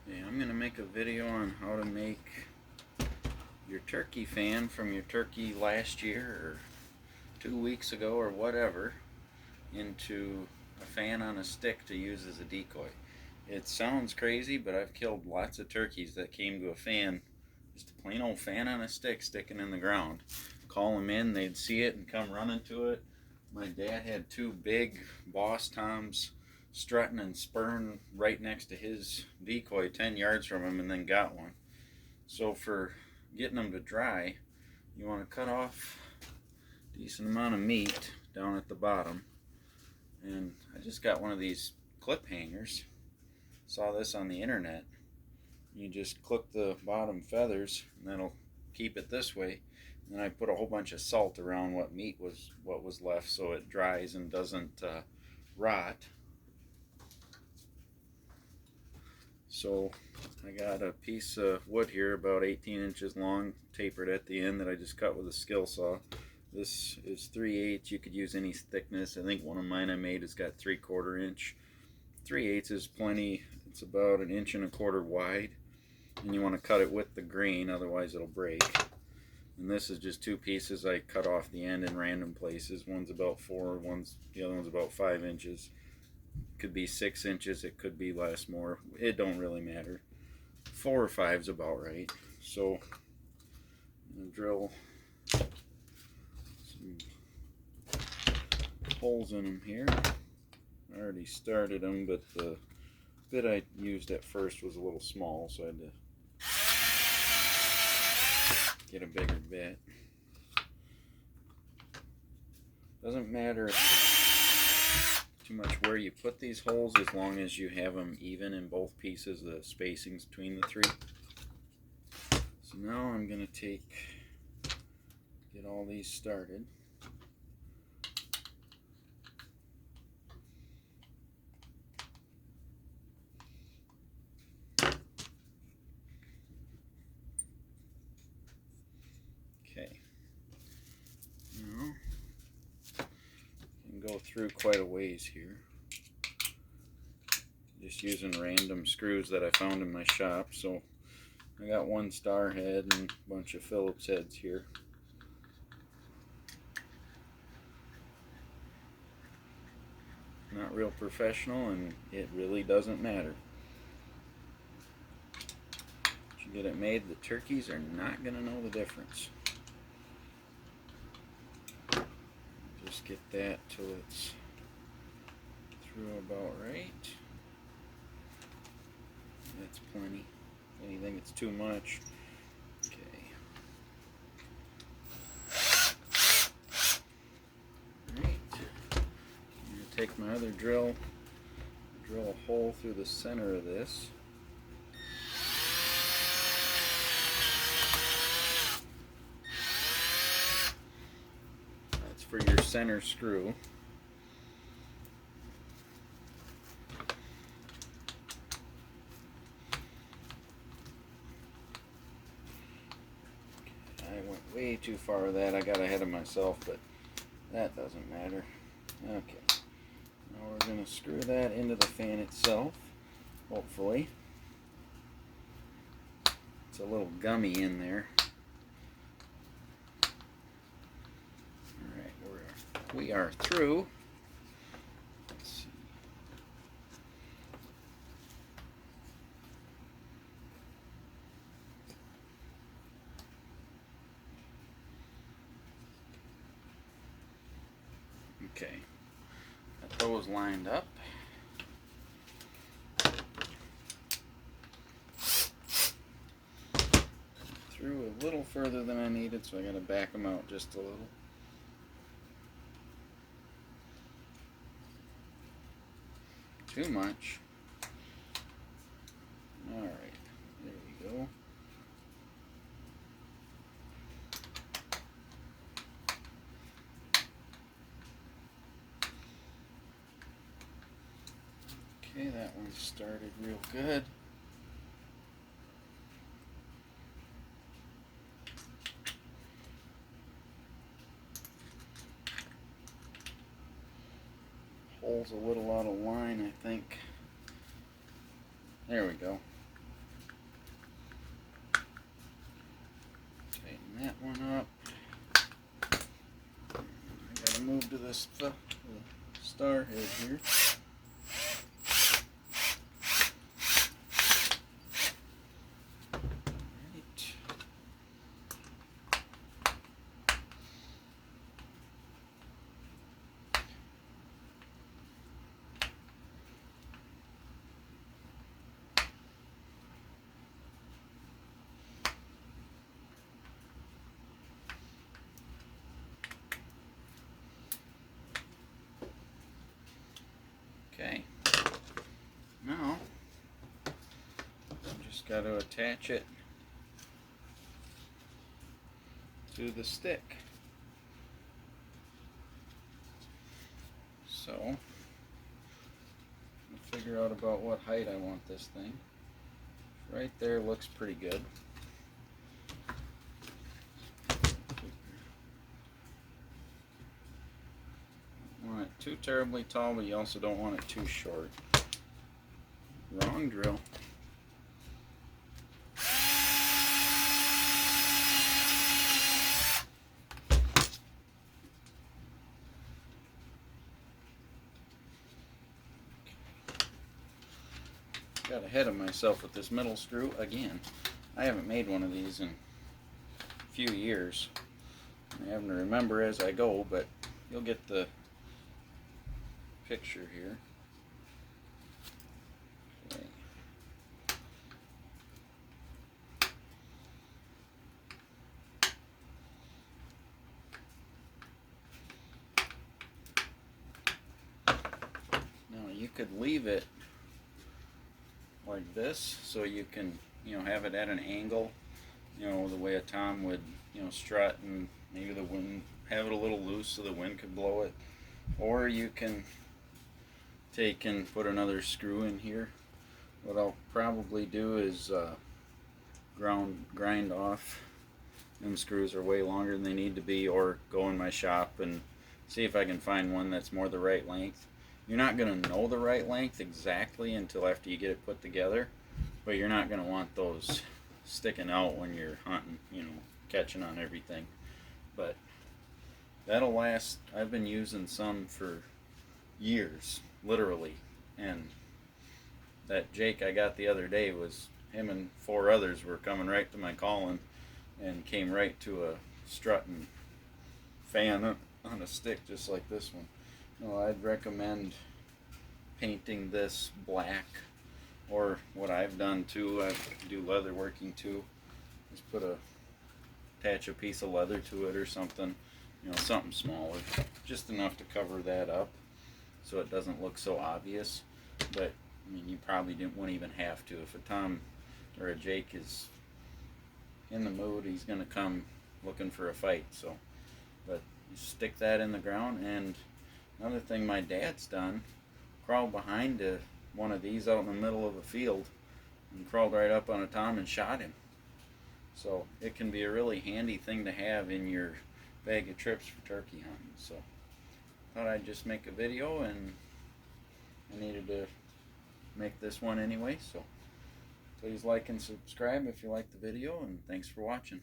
Okay, I'm going to make a video on how to make your turkey fan from your turkey last year or 2 weeks ago or whatever into a fan on a stick to use as a decoy. It sounds crazy, but I've killed lots of turkeys that came to a fan, just a plain old fan on a stick sticking in the ground. Call them in, they'd see it and come running to it. My dad had two big Boss Toms strutting and spurring right next to his decoy 10 yards from him, and then got one. So for getting them to dry, you want to cut off a decent amount of meat down at the bottom. And I just got one of these clip hangers. Saw this on the internet. You just clip the bottom feathers and that'll keep it this way. And then I put a whole bunch of salt around what was left so it dries and doesn't rot. So I got a piece of wood here about 18 inches long, tapered at the end, that I just cut with a skill saw. This is 3/8. You could use any thickness. I think one of mine I made has got 3/4 inch. 3/8 is plenty. It's about 1.25 inches wide, and you want to cut it with the grain, otherwise it'll break. And this is just two pieces I cut off the end in random places. One's about 4, the other one's about 5 inches. Could be 6 inches, it could be less, more. It don't really matter. 4 or 5 is about right. So I'm gonna drill some holes in them here. I already started them, but the bit I used at first was a little small, so I had to get a bigger bit. Doesn't matter too much where you put these holes, as long as you have them even in both pieces, the spacings between the three. So now I'm going to get all these started. Okay. Now, go through quite a ways here, just using random screws that I found in my shop. So I got one star head and a bunch of Phillips heads here. Not real professional, and it really doesn't matter. Once you get it made, the turkeys are not going to know the difference. Just get that till it's through about right. That's plenty. Anything that's too much. Okay. Alright. I'm going to take my other drill a hole through the center of this. That's for your center screw. I went way too far with that. I got ahead of myself, but that doesn't matter. Okay. Now we're going to screw that into the fan itself, hopefully. It's a little gummy in there. Alright, we are through. Let's see. Okay, got those lined up. Through a little further than I needed, so I gotta back them out just a little. Too much. Alright, there we go. Okay, that one started real good. Hole's a little out of line, I think. There we go. that one up. I gotta move to this star head here. Okay, now I just got to attach it to the stick. So I'll figure out about what height I want this thing. Right there looks pretty good. Don't want it too terribly tall, but you also don't want it too short. Wrong drill. Got ahead of myself with this middle screw again. I haven't made one of these in a few years. I'm having to remember as I go, but you'll get the picture here. Okay. Now you could leave it like this, so you can, have it at an angle, the way a tom would, strut, and maybe the wind, have it a little loose so the wind could blow it. Or you can take and put another screw in here. What I'll probably do is grind off. Them screws are way longer than they need to be, or go in my shop and see if I can find one that's more the right length. You're not going to know the right length exactly until after you get it put together, but you're not going to want those sticking out when you're hunting, catching on everything. But that'll last. I've been using some for years, literally, and that Jake I got the other day was, him and 4 others were coming right to my calling and came right to a strutting fan on a stick just like this one. I'd recommend painting this black, or what I've done too, I do leather working too, just attach a piece of leather to it or something, something smaller, just enough to cover that up so it doesn't look so obvious. But I mean, you probably wouldn't even have to. If a Tom or a Jake is in the mood, he's going to come looking for a fight. So, but you stick that in the ground. And another thing my dad's done, crawled behind one of these out in the middle of a field and crawled right up on a tom and shot him. So it can be a really handy thing to have in your bag of trips for turkey hunting. So thought I'd just make a video, and I needed to make this one anyway. So please like and subscribe if you like the video, and thanks for watching.